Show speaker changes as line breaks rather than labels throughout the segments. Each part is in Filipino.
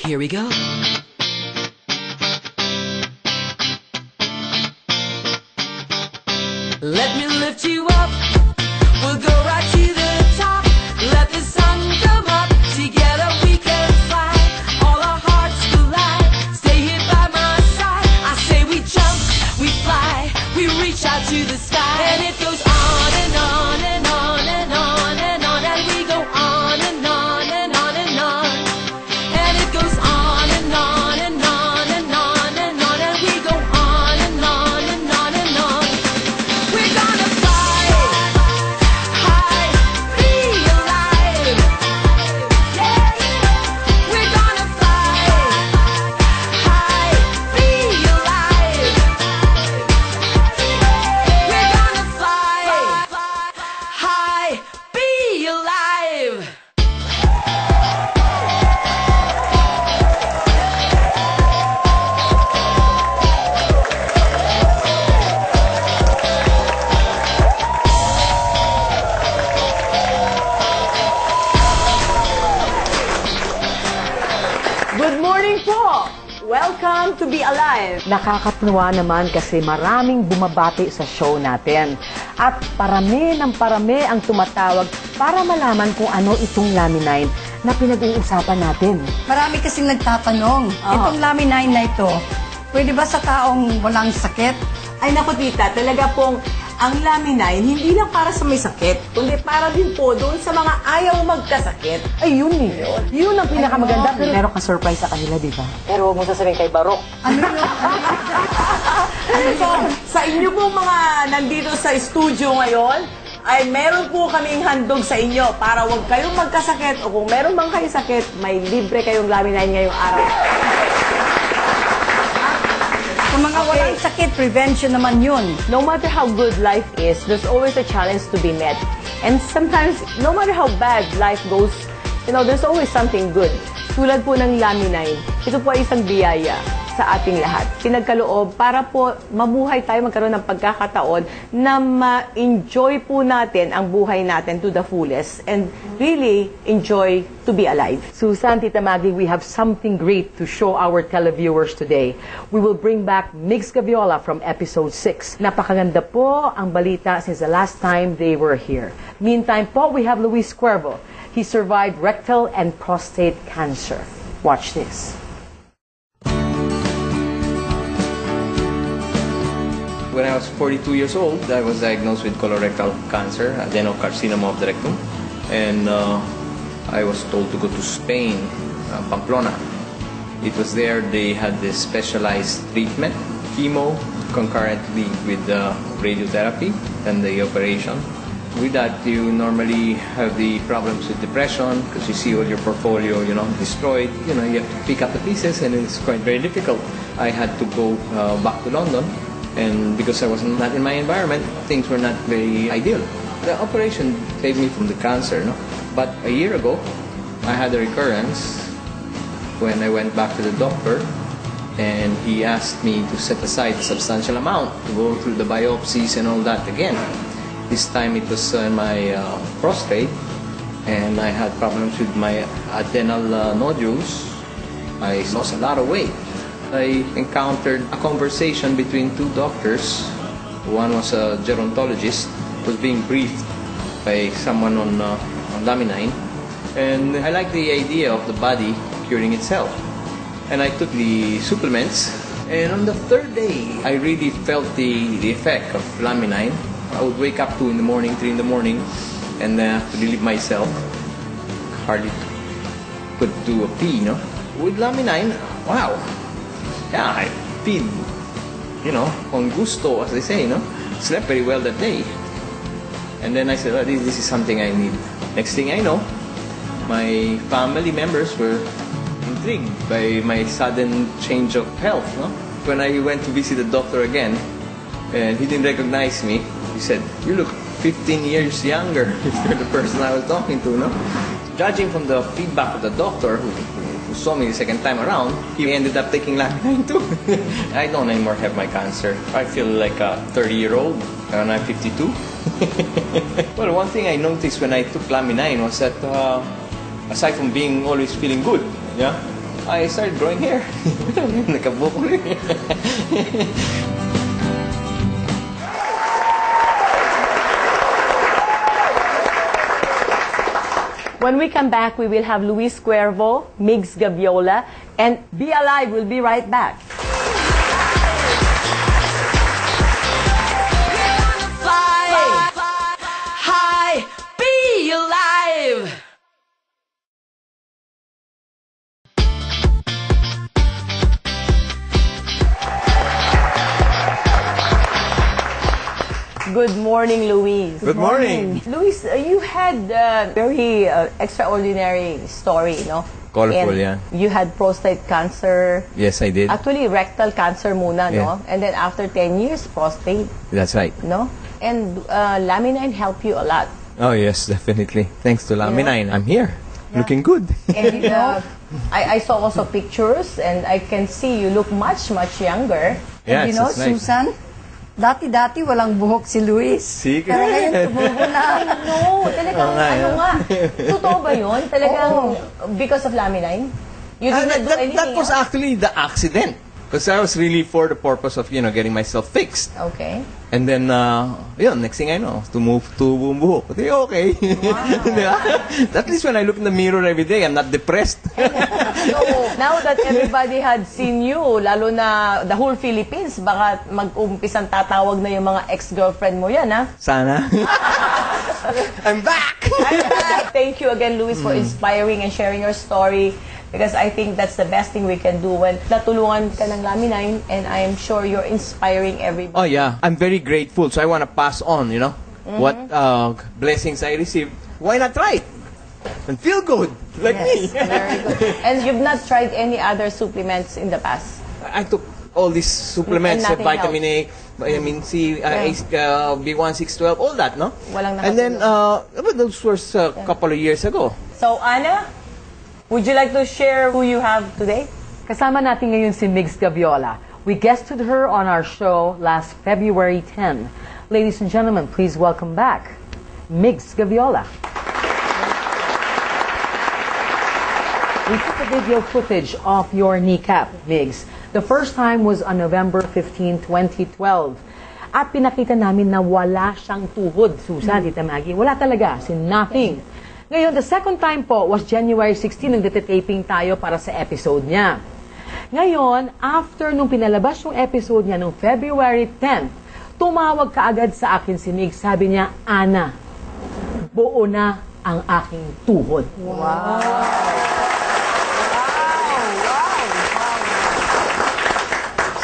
Here we go. Let me lift you up. We'll go right to the top. Let the sun come up. Together we can fly. All our hearts collide. Stay here by my side. I say we jump, we fly, we reach out to the sky. And it goes on and on and on and on and on. And we go on and on and on and on. And it goes on and on and on and on and on. And we go on and on and on and on. We're gonna fly high, be alive. Yeah. We're gonna fly high, be alive. We're gonna fly high, be alive.
Good morning po! Welcome to Be Alive! Nakakatuwa naman kasi maraming bumabati sa show natin. At parami ng parami ang tumatawag para malaman kung ano itong Lamine na pinag-uusapan natin.
Marami kasing nagtatanong, itong Lamine na ito, pwede ba sa taong walang sakit?
Ay naku tita, talaga pong ang Lamine hindi lang para sa may sakit, kundi para din po doon sa mga ayaw magkasakit. Ay, yun eh. Yun ang pinakamaganda. Pero meron kang surprise sa kanila, di ba? Pero huwag mo sasabihin kay Barok.
Ano yun?
So, sa inyo po mga nandito sa studio ngayon, ay meron po kaming handog sa inyo para huwag kayong magkasakit o kung meron bang kayo sakit, may libre kayong Lamine ngayong araw.
Sa mga walang sakit, prevention naman yun.
No matter how good life is, there's always a challenge to be met. And sometimes, no matter how bad life goes, there's always something good. Tulad po ng Lamine, ito po ay isang biyaya sa ating lahat. Pinagkaloob para po mabuhay tayo, magkaroon ng pagkakataon na ma-enjoy po natin ang buhay natin to the fullest and really enjoy to be alive. Susan, Tita Maggie, we have something great to show our televiewers today. We will bring back Migs Gaviola from episode 6. Napakaganda po ang balita since the last time they were here. Meantime po, we have Luis Cuervo. He survived rectal and prostate cancer. Watch this.
When I was 42 years old, I was diagnosed with colorectal cancer, adenocarcinoma of the rectum, and I was told to go to Spain, Pamplona. It was there they had this specialized treatment, chemo, concurrently with radiotherapy and the operation. With that, you normally have the problems with depression because you see all your portfolio, destroyed. You have to pick up the pieces, and it's quite very difficult. I had to go back to London. And because I was not in my environment, things were not very ideal. The operation saved me from the cancer, no? But a year ago, I had a recurrence when I went back to the doctor, and he asked me to set aside a substantial amount to go through the biopsies and all that again. This time it was in my prostate, and I had problems with my adrenal nodules. I lost a lot of weight. I encountered a conversation between two doctors. One was a gerontologist, was being briefed by someone on Lamine, and I liked the idea of the body curing itself. And I took the supplements, and on the third day, I really felt the effect of Lamine. I would wake up 2 in the morning, 3 in the morning, and to relieve myself, hardly could do a pee, With Lamine, wow. Yeah, I feel, con gusto, as they say, Slept very well that day. And then I said, oh, this is something I need. Next thing I know, my family members were intrigued by my sudden change of health, When I went to visit the doctor again, and he didn't recognize me, he said, you look 15 years younger if you're the person I was talking to, Judging from the feedback of the doctor, who saw me the second time around, he ended up taking Lamine too. I don't anymore have my cancer. I feel like a 30-year-old, and I'm 52. Well, one thing I noticed when I took Lamine was that aside from being always feeling good, I started growing hair. Nakabuko rin.
When we come back, we will have Luis Cuervo, Migs Gaviola, and Be Alive. We'll be right back.
Fly high, be alive.
Good morning, Luis.
Good morning.
Luis, you had a very extraordinary story, no?
Colorful,
And
yeah.
You had prostate cancer.
Yes, I did.
Actually, rectal cancer muna, no?
Yeah.
And then after 10 years, prostate,
That's right.
no? And Laminine helped you a lot.
Oh, yes, definitely. Thanks to Laminine, I'm here. Looking good.
And I saw also pictures, and I can see you look much, much younger.
Yes,
You know,
that's right.
Susan, dati-dati walang buhok si Luis.
Sige.
Pero ngayon tumubo na.
No, talagang
Oo nga,
ano
yeah.
nga. Totoo ba yun? Talagang because of Laminine? You did not do anything
That was
else?
actually the accident. Because I was really for the purpose of, getting myself fixed.
Okay.
And then, next thing I know, tubo yung buhok. Okay. Diba? At least when I look in the mirror every day, I'm not depressed.
So, now that everybody had seen you, lalo na the whole Philippines, baka mag-umpisang tatawag na yung mga ex-girlfriend mo yan, ha?
Sana. I'm back!
Thank you again, Luis, for inspiring and sharing your story. Because I think that's the best thing we can do when natulungan ka ng Laminine, and I'm sure you're inspiring everybody.
Oh, yeah. I'm very grateful. So I want to pass on, what blessings I received. Why not try it? And feel good, like
Yes,
me.
very good. And you've not tried any other supplements in the past?
I took all these supplements,
And nothing
vitamin A, vitamin C, B1, 6, 12, all that, no?
Walang
And then, but those were a couple of years ago.
So, Ana, would you like to share who you have today?
Kasama natin ngayon si Migs Gaviola. We guested her on our show last February 10. Ladies and gentlemen, please welcome back Migs Gaviola. We took a video footage of your kneecap, Migs. The first time was on November 15, 2012. At pinakita namin na wala siyang tuhod, Susan, Tita Maggie. Wala talaga, nothing. Ngayon, the second time po was January 16, nang taping tayo para sa episode niya. Ngayon, after nung pinalabas yung episode niya nung February 10, tumawag kaagad sa akin si Mig. Sabi niya, Ana, buo na ang aking tuhod.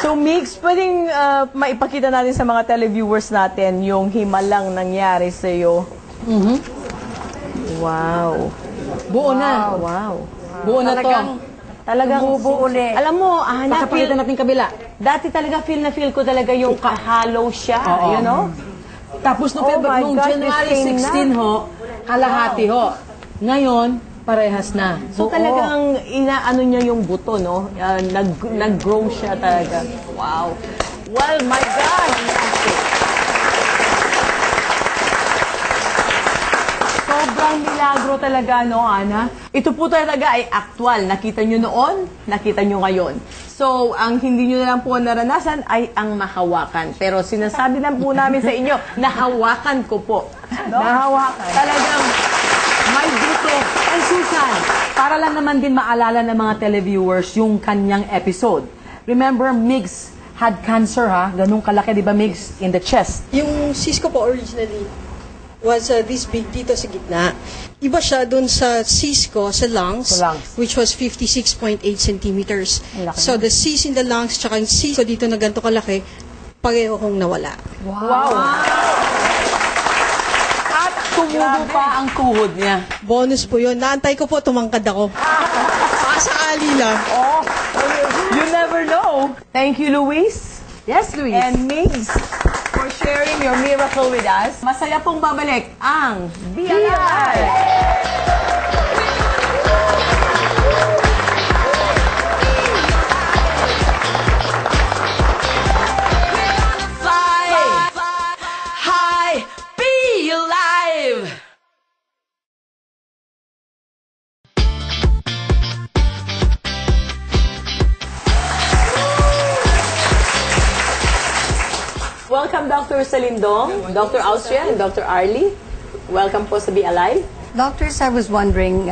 So, Migs, pwedeng maipakita natin sa mga televiewers natin yung himalang nangyari sa iyo. Wow.
Buo na.
Wow.
Buo na to.
Talagang
Bubo uli.
Alam mo, Ana,
Pakapalitan natin kabila.
dati talaga feel na feel ko talaga yung hollow siya, you know?
Tapos nung,
Oh my
nung
God,
January
this thing
16 ho, kalahati ho. Ngayon, parehas na.
So talagang inaano niya yung buto, no? Nag-grow siya talaga. Wow. Well, my God. Sobrang milagro talaga, no, Ana? Ito po talaga ay actual. Nakita nyo noon, nakita nyo ngayon. So, ang hindi nyo na lang po naranasan ay ang mahawakan. Pero sinasabi lang po namin sa inyo, nahawakan ko po. No? Nahawakan. Talagang
May dito. And Susan, para lang naman din maalala ng mga televiewers yung kanyang episode. Remember, Migs had cancer, ha? Ganun kalaki, di ba, Migs? In the chest.
Yung cyst ko po originally was this big dito sa gitna. Iba siya dun sa cyst ko sa lungs,
Sa lungs.
which was 56.8 centimeters.
Ang laki
So the cyst in the lungs tsaka yung cyst ko dito na ganito kalaki, pareho kong nawala.
Wow! At tumubo pa ang tuhod niya.
Bonus po yun. Naantay ko po, tumangkad ako. Pasakali lang.
Oh, you never know. Thank you, Luis.
Yes, Luis.
And Migs, for sharing your miracle with us. Masaya pong babalik ang Be Alive! Fly high, be alive! Welcome, Dr. Salindong, Dr. Austria, and Dr. Arlie. Welcome po sa Be Alive.
Doctors, I was wondering,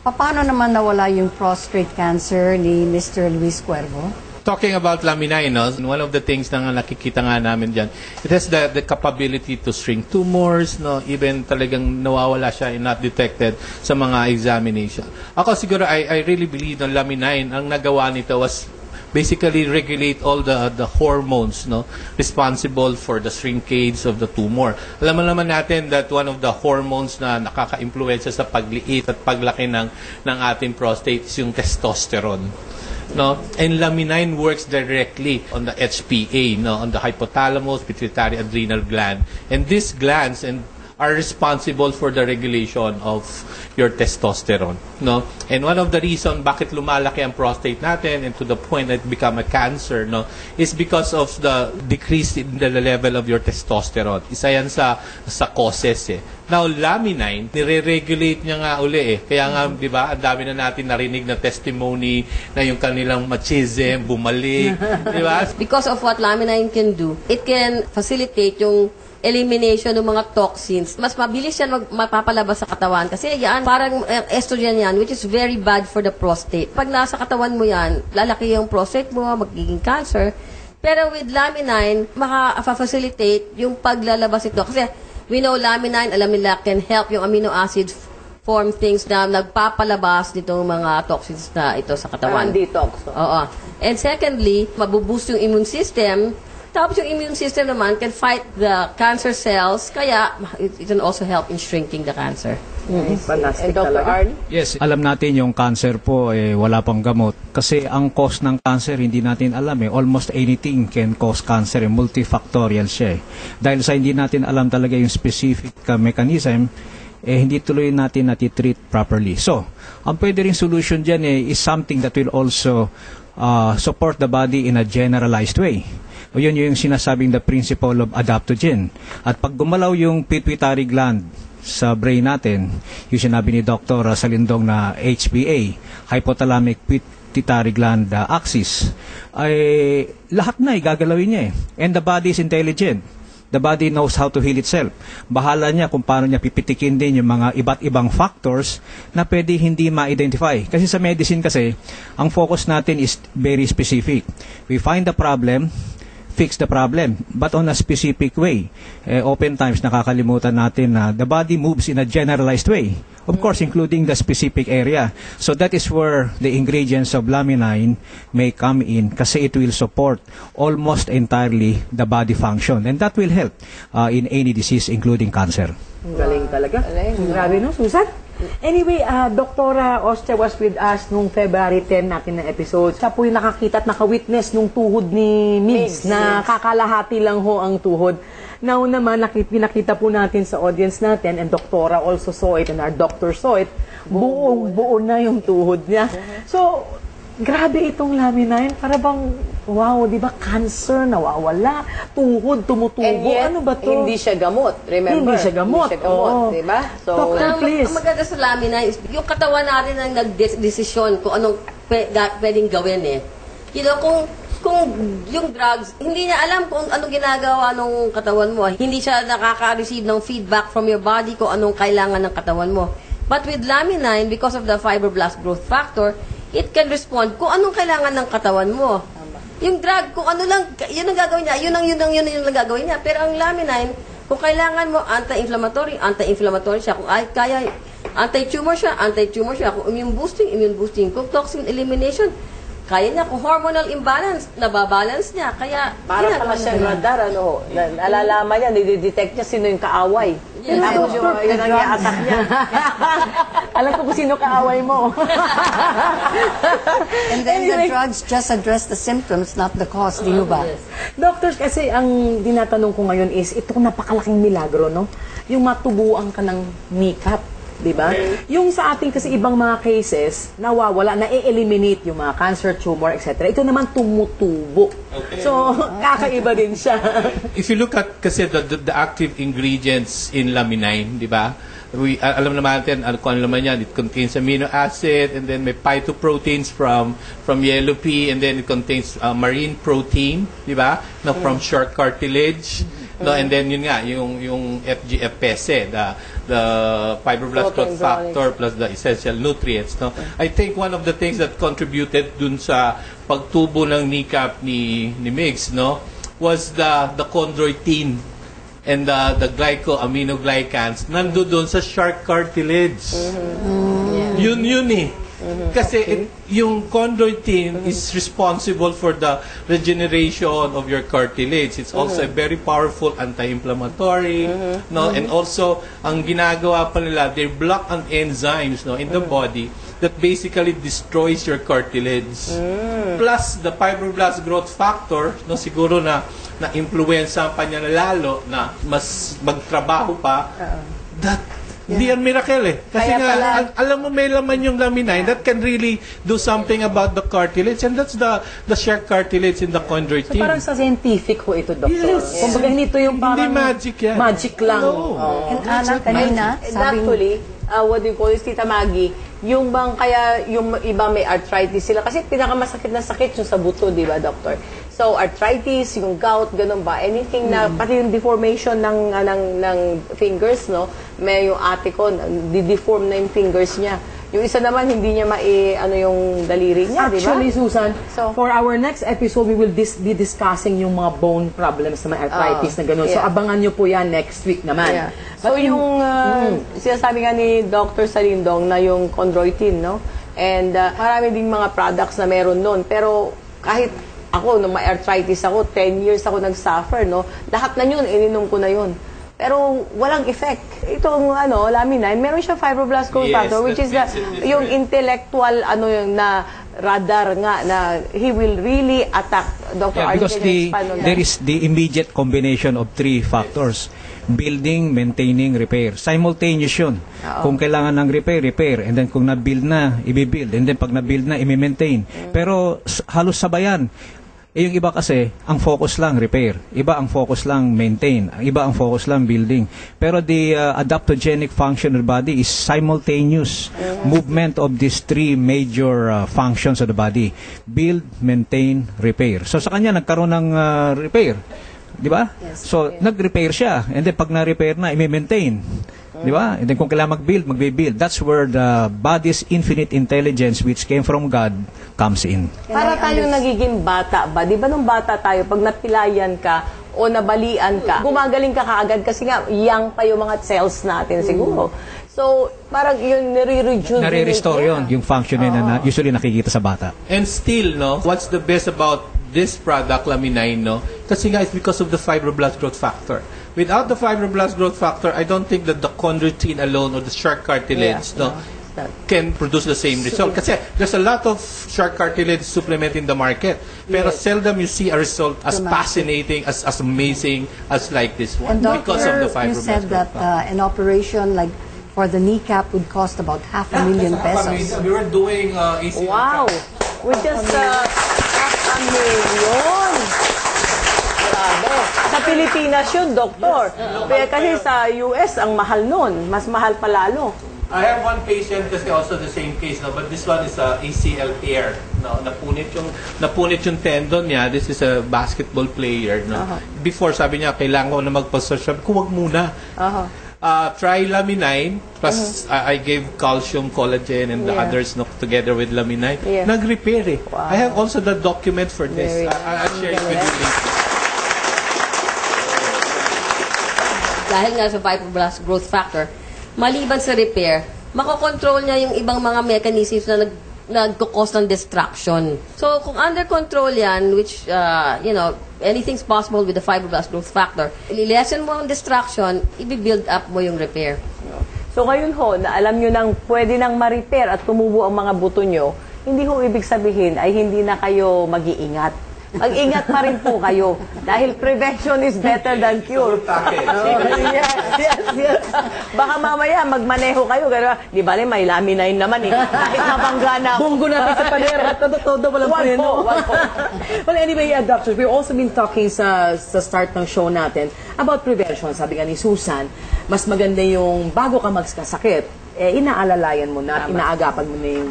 paano naman nawala yung prostate cancer ni Mr. Luis Cuervo?
Talking about laminine, no, one of the things na nakikita nga namin dyan, it has the capability to shrink tumors, no, even talagang nawawala siya and not detected sa mga examination. Ako siguro, I really believe na laminine, ang nagawa nito was basically regulate all the hormones, no, responsible for the shrinkage of the tumor. Alam naman natin that one of the hormones na nakaka-impluwensya sa pagliit at paglaki ng ating prostate is yung testosterone. No, and laminine works directly on the HPA, no, on the hypothalamus pituitary adrenal gland, and these glands are responsible for the regulation of your testosterone, no? And one of the reason bakit lumalaki ang prostate natin and to the point that it become a cancer, no, is because of the decrease in the level of your testosterone. Isa yan sa causes eh. Now, laminine, nire-regulate niya nga uli eh. Kaya nga, di ba, ang dami na natin narinig na testimony na yung kanilang machism, bumalik, di ba?
Because of what laminine can do, it can facilitate yung elimination ng mga toxins. Mas mabilis yan mapapalabas sa katawan. Kasi yan, parang estrogen yan, which is very bad for the prostate. Pag nasa katawan mo yan, lalaki yung prostate mo, magiging cancer. Pero with laminine, maka-facilitate yung paglalabas ito. Kasi we know laminine, alam nila, can help yung amino acids form things na nagpapalabas nitong mga toxins na ito sa katawan.
Detox.
Oo. And secondly, mabuboost yung immune system. Tapos yung immune system naman can fight the cancer cells, kaya it can also help in shrinking the cancer.
And
Fantastic
Dr.
talaga.
Arlie?
Yes, alam natin yung cancer po wala pang gamot kasi ang cause ng cancer hindi natin alam almost anything can cause cancer, multifactorial siya Dahil sa hindi natin alam talaga yung specific mechanism, hindi tuloy natin natitreat properly. So, ang pwede rin solution dyan is something that will also support the body in a generalized way. O yun yung sinasabing the principle of adaptogen. At pag gumalaw yung pituitary gland sa brain natin, yung sinabi ni Dr. Salindong na HPA, hypothalamic pituitary gland axis, ay lahat na gagalawin niya And the body is intelligent. The body knows how to heal itself. Bahala niya kung paano niya pipitikin din yung mga iba't ibang factors na pwede hindi ma-identify. Kasi sa medicine kasi, ang focus natin is very specific. We find the problem, fix the problem, but on a specific way. Oftentimes, nakakalimutan natin na the body moves in a generalized way. Of course, including the specific area. So that is where the ingredients of laminine may come in kasi it will support almost entirely the body function. And that will help in any disease, including cancer.
Galing talaga. Grabe no, Susan? Anyway, Dr. Austria was with us nung February 10 natin na episode. Siya po yung nakakita at nakawitness nung tuhod ni Migs na kakalahati lang ho ang tuhod. Now naman, pinakita po natin sa audience natin and Doktora also saw it and our doctor saw it, buo na yung tuhod niya. So, grabe itong laminine. Para bang, wow, di ba, cancer, nawawala, tuhod, tumutubo.
And yet,
ano ba to?
hindi siya gamot. Remember?
Hindi siya gamot. Oo.
Di ba? So,
Doctor, please.
Ang maganda sa laminine is yung katawan natin ang nag-desisyon kung anong pwedeng gawin You know, kung yung drugs, hindi niya alam kung anong ginagawa ng katawan mo. Hindi siya nakaka-receive ng feedback from your body kung anong kailangan ng katawan mo. But with laminine, because of the fibroblast growth factor, it can respond kung anong kailangan ng katawan mo. Yung drug, kung ano lang, yun ang gagawin niya, yun ang gagawin niya. Pero ang laminine, kung kailangan mo anti-inflammatory siya. Kung kaya, anti-tumor siya. Kung immune boosting. Kung toxin elimination, kaya niya. Kung hormonal imbalance, nababalance niya. Kaya,
para pala siyang radar, alalaman niya, nididetect niya sino yung kaaway.
Yes.
Tapos yun ang i-attack niya. Alam ko kung sino kaaway mo.
And then the drugs just address the symptoms, not the cause, di ba?
Doctors, kasi ang dinatanong ko ngayon is, itong napakalaking milagro, no? Yung matubuan ka ng kneecap, di ba? Yung sa ating kasi ibang mga cases, nawawala, na-eliminate yung mga cancer, tumor, etc. Ito naman tumutubo. So, kakaiba din siya.
If you look at kasi the active ingredients in laminine, di ba? alam naman natin kung ano naman yan. It contains amino acid, and then may phytoproteins from yellow pea, and then it contains marine protein, di ba? No, from shark cartilage. No, and then yun nga, yung FGFPS, the fibroblast growth factor plus the essential nutrients. No, I think one of the things that contributed dun sa pagtubo ng kneecap ni Migs, no, was the chondroitin and the glycoaminoglycans nandoon sa shark cartilage. Yun eh. Kasi yung chondroitin is responsible for the regeneration of your cartilage. It's also a very powerful anti-inflammatory, no? And also, ang ginagawa pa nila, they block an enzymes, no, in the body that basically destroys your cartilage. Plus, the fibroblast growth factor, no, siguro na-influenza pa niya na lalo na mas magtrabaho pa. That hindi yan miracle eh. Kasi nga, alam mo may laman yung laminine that can really do something about the cartilage, and that's the shark cartilage in the chondroitin.
So parang sa scientific ho ito, Doctor.
Yes.
Kumbaga hindi ito yung parang...
Hindi magic yan.
Magic lang.
No.
And Ana, kanina,
Actually, what do you call this, Tita Maggie, yung bang kaya yung iba may arthritis sila, kasi pinakamasakit na sakit yung sa buto, di ba, Doctor? So, arthritis, yung gout, ganun ba? Anything na, pati yung deformation ng fingers, no? May yung ate ko, di-deform na yung fingers niya. Yung isa naman, hindi niya yung daliri niya, di ba?
Actually, Susan,
So,
for our next episode, we will be discussing yung mga bone problems na may arthritis na gano'n. So,
yeah.
abangan nyo po yan next week naman.
Yeah. So, yung sinasabi nga ni Dr. Salindong na yung chondroitin, no? And marami ding mga products na meron nun. Pero kahit ako, nung may arthritis ako, 10 years ako nag-suffer, no? Lahat na yun, ininom ko na yun. Pero walang effect. Itong laminine, meron siya fibroblast growth factor, which is yung intellectual na radar nga na he will really attack. Dr.
Because there is the immediate combination of three factors: building, maintaining, repair. Simultaneous yun. Kung kailangan ng repair, and then kung na-build na, i-build, and then pag na-build na, i-maintain. Pero halos sabayan. Yung iba kasi, ang focus lang repair. Iba ang focus lang maintain. Iba ang focus lang building. Pero the adaptogenic function of the body is simultaneous movement of these three major functions of the body: build, maintain, repair. So sa kanya nagkaroon ng repair, di ba?
Yes.
So nag-repair siya, and then pag na-repair na, i-maintain. Di ba? And then kung kailangan mag-build, magbe-build. That's where the body's infinite intelligence, which came from God, comes in.
Para tayo nagiging bata ba? Di ba nung bata tayo, pag napilayan ka o nabalian ka, gumagaling ka kaagad kasi nga, young pa yung mga cells natin siguro. So, parang yun,
Nare-restore yun, yung function na usually nakikita sa bata.
And still, no, what's the best about this product, Laminine, no? Kasi nga, it's because of the fibroblast growth factor. Without the fibroblast growth factor, I don't think that the chondroitin alone or the shark cartilage, can produce the same result. Kasi there's a lot of shark cartilage supplement in the market, pero seldom you see a result as fascinating, as amazing as like this one,
And
because of the
Doctor, you
fibroblast
said
growth
that
factor.
an operation like for the kneecap would cost about $500,000 pesos.
We were doing ACL.
Wow! We just $500,000. Grabe. Sa Pilipinas yun, Doktor. Kaya kasi sa US, ang mahal nun. Mas mahal pa lalo.
I have one patient kasi also the same case, no, but this one is a ACL tear. No, napunit yung tendon niya. This is a basketball player, no. Before sabi niya kailangan ko na magpa-surgery. Wag muna. Try Laminine. Plus I gave calcium, collagen, and the others, no, together with Laminine.
Yeah.
Nag-repair eh.
Wow.
I have also the document for this. I'll share it with you later.
Dahil nga sa fibroblast growth factor, maliban sa repair, makokontrol niya yung ibang mga mechanisms na nagkukos ng destruction. So, kung under control yan, which, anything's possible with the fibroblast growth factor, ililesen mo ang destruction, i-build up mo yung repair.
So ngayon ho, na alam nyo nang pwede nang ma-repair at tumubo ang mga buto nyo, hindi ho ibig sabihin ay hindi na kayo mag-iingat. mag-ingat pa rin po kayo. Dahil prevention is better than cure. Yes. Baka mamaya magmaneho kayo. Di ba, may laminain naman eh. Kahit mabangga na ako.
Bunggo natin sa pader. Todo walang
Wag
preno.
po.
Well, anyway, doctors, we've also been talking sa start ng show natin about prevention. Sabi nga ni Susan, mas maganda yung bago ka magkasakit, inaalalayan mo na at inaagapan mo na yung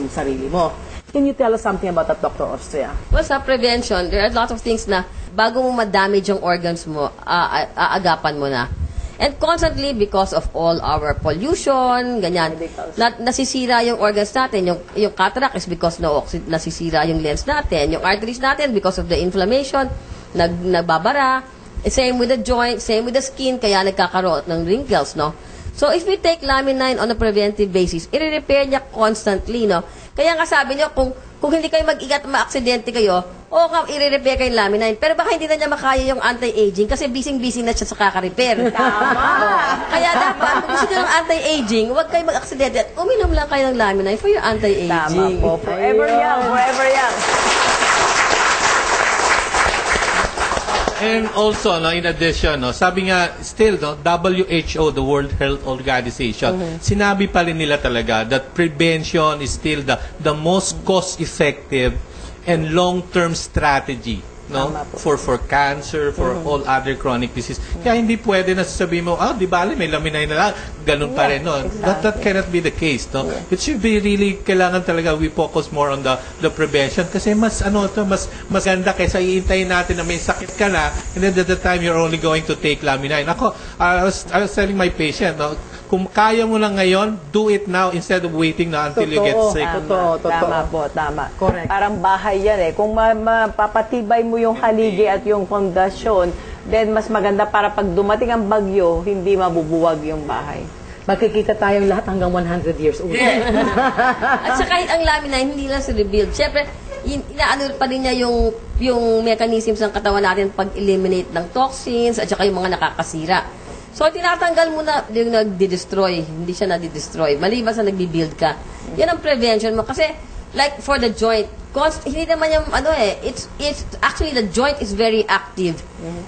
sarili mo. Can you tell us something about that, Dr. Austria?
Well, sa prevention, there are a lot of things na bago mo ma-damage yung organs mo, aagapan mo na. And constantly, because of all our pollution, ganyan, nasisira yung organs natin. Yung cataract is because nasisira yung lens natin. Yung arteries natin because of the inflammation, nagbabara. Same with the joint, same with the skin, kaya nagkakaroon ng wrinkles, no? So, if we take Lamine on a preventive basis, i-repair niya constantly, no? Kaya nga sabi niyo, kung hindi kayo mag-ingat, ma-aksidente kayo, i-repair kayo yung Lamine. Pero baka hindi na niya makaya yung anti-aging kasi busy-busy na siya sa kaka-repair.
Tama!
Kaya dapat, kung gusto niyo ng anti-aging, huwag kayo mag-aksidente at uminom lang kayo ng Lamine for your anti-aging.
Tama po. Forever young, forever young.
And also, no, in addition, no, sabi nga, still, no, WHO, the World Health Organization, sinabi pa rin nila talaga that prevention is still the most cost-effective and long-term strategy, no, for cancer, for all other chronic disease. Kaya hindi pwede na sasabihin mo, di bale, may laminay na lang, ganun pa rin, no. That cannot be the case, no. It should be really, kailangan talaga we focus more on the prevention kasi mas ganda kaysa iintayin natin na may sakit ka na and then at the time you're only going to take laminay. Ako, I was telling my patient, no, kung kaya mo lang ngayon, do it now instead of waiting na until you get sick.
Tama po, tama.
Correct.
Parang bahay yan eh. Kung mapapatibay mo yung haligi at yung fondasyon, then mas maganda para pag dumating ang bagyo, hindi mabubuwag yung bahay.
Magkikita tayong lahat hanggang 100 years old.
At saka kahit ang Lamine, hindi lang rebuild. Siyempre, inaano pa rin niya yung mechanisms ng katawan natin pag-eliminate ng toxins at saka yung mga nakakasira. So, tinatanggal mo na yung nagdi-destroy. Hindi siya nadi-destroy. Maliban sa nagbi-build ka. Yan ang prevention mo. Kasi, like for the joint, hindi naman yung, it's actually the joint is very active.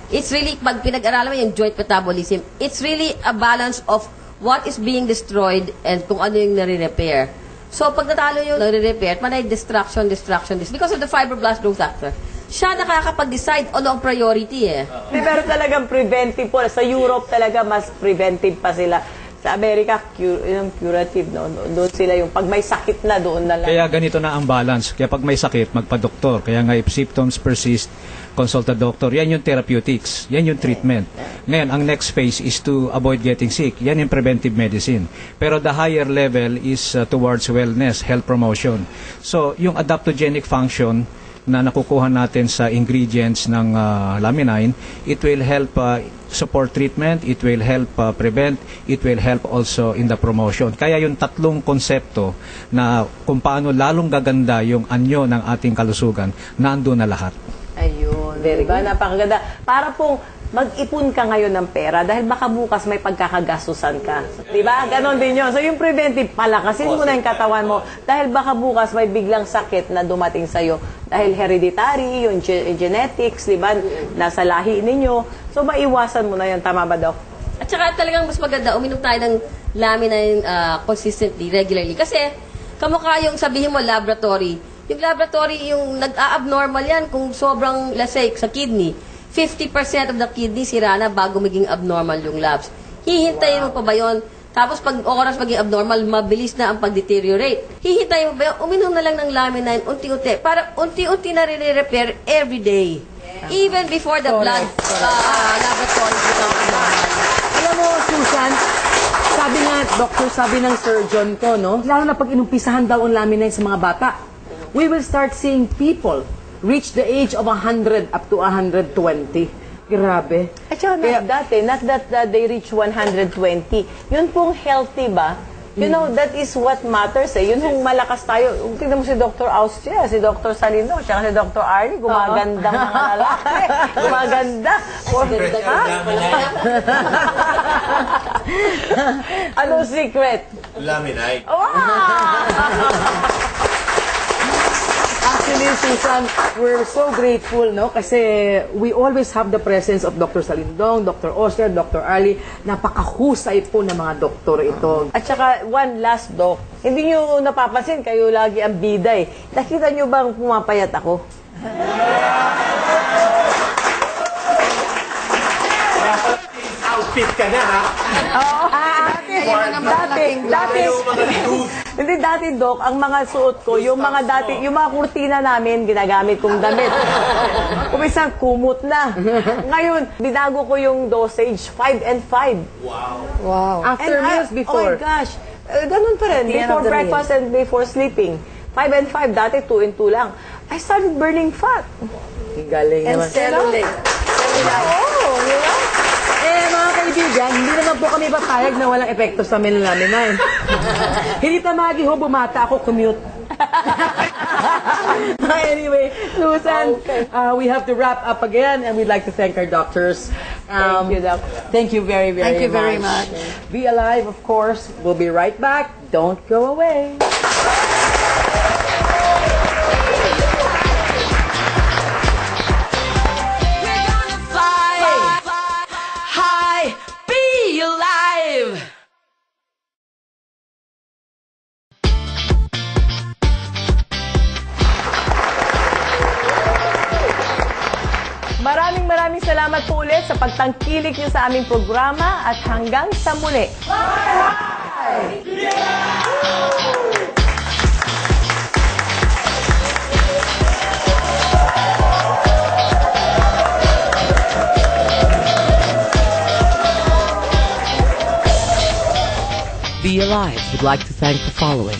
It's really, pag pinag-aralan mo yung joint metabolism, it's really a balance of what is being destroyed and kung ano yung nare-repair. So, pag natalo yung nare-repair, manay distraction, because of the fibroblast growth factor. Siya nakakapag-decide ano ang priority
Pero talagang preventive po. Sa Europe talaga mas preventive pa sila. Sa Amerika, curative. No? Doon sila yung pag may sakit na, doon na lang.
Kaya ganito na ang balance. Kaya pag may sakit, magpa-doktor. Kaya nga if symptoms persist, consult a doctor. Yan yung therapeutics. Yan yung treatment. Ngayon, ang next phase is to avoid getting sick. Yan yung preventive medicine. Pero the higher level is towards wellness, health promotion. So, yung adaptogenic function na nakukuha natin sa ingredients ng Lamine, it will help support treatment, it will help prevent, it will help also in the promotion. Kaya yung tatlong konsepto na kung paano lalong gaganda yung anyo ng ating kalusugan, nandun na lahat.
Ayun, very good. Napakaganda. Para pong mag-ipon ka ngayon ng pera dahil baka bukas may pagkakagastusan ka. Diba? Ganon din yun. So yung preventive, palakasin mo na yung katawan mo dahil baka bukas may biglang sakit na dumating sa'yo. Dahil hereditary, yung genetics, diba? Nasa lahi ninyo. So maiwasan mo na yan. Tama ba, Doc?
At saka talagang mas maganda, uminom tayo ng Lamine consistently, regularly. Kasi kamukha yung sabihin mo laboratory. Yung laboratory, yung nag-a-abnormal yan kung sobrang, let's say, sa kidney. 50% of the kidney sira na bago maging abnormal yung labs. Hihintayin mo pa ba yun? Tapos pag oras maging abnormal, mabilis na ang pag-deteriorate. Hihintayin mo ba yun? Uminom na lang ng Lamine unti-unti. Para unti-unti na rin-repair every day. Even before the blood laboratory become abnormal.
Alam mo, Susan, sabi ng surgeon ko, no? Lalo na pag inumpisahan daw ang Lamine sa mga bata, we will start seeing people reach the age of 100 up to 120. Grabe.
At saka not that they reach 120. Yun pong healthy ba? You know, that is what matters Yun yung malakas tayo. Tignan mo si Dr. Austria, si Dr. Salino, tsaka si Dr. Arnie, gumagandang mga lalaki. Gumaganda. Anong secret?
Laminay.
Wow!
Actually, Really, Susan, we're so grateful, no? Kasi we always have the presence of Dr. Salindong, Dr. Osler, Dr. Ali. Napakahusay po ng mga doktor ito.
At saka, one last, Doc. Hindi nyo napapansin, kayo lagi ang bida eh. Nakita nyo bang pumapayat ako?
Outfit ka na, ha?
Oo. Dati, Doc, ang mga suot ko, yung mga kurtina namin, ginagamit kong damit. Kuminsan, kumot na. Ngayon, binago ko yung dosage, 5 and 5.
Wow.
After meals, before.
Oh my gosh. Ganun pa rin.
At the end
Before
of the
breakfast and before sleeping. 5 and 5. Dati 2 and 2 lang. I started burning fat.
Galing
And
naman.
cellulite.
Oh, di ba?
Mga kaibigan, hindi naman po kami papayag na walang epekto sa melanine. Hindi tamagi ho, bumata ako, commute. Anyway, Susan, we have to wrap up again, and we'd like to thank our doctors.
Thank you, Doc.
Thank you very, very much.
Thank you very much.
Be alive, of course. We'll be right back. Don't go away.
We're gonna fly high, be alive.
Maraming salamat po ulit sa pagtangkilik niyo sa aming programa at hanggang sa muli.
Be Alive would like to thank the following: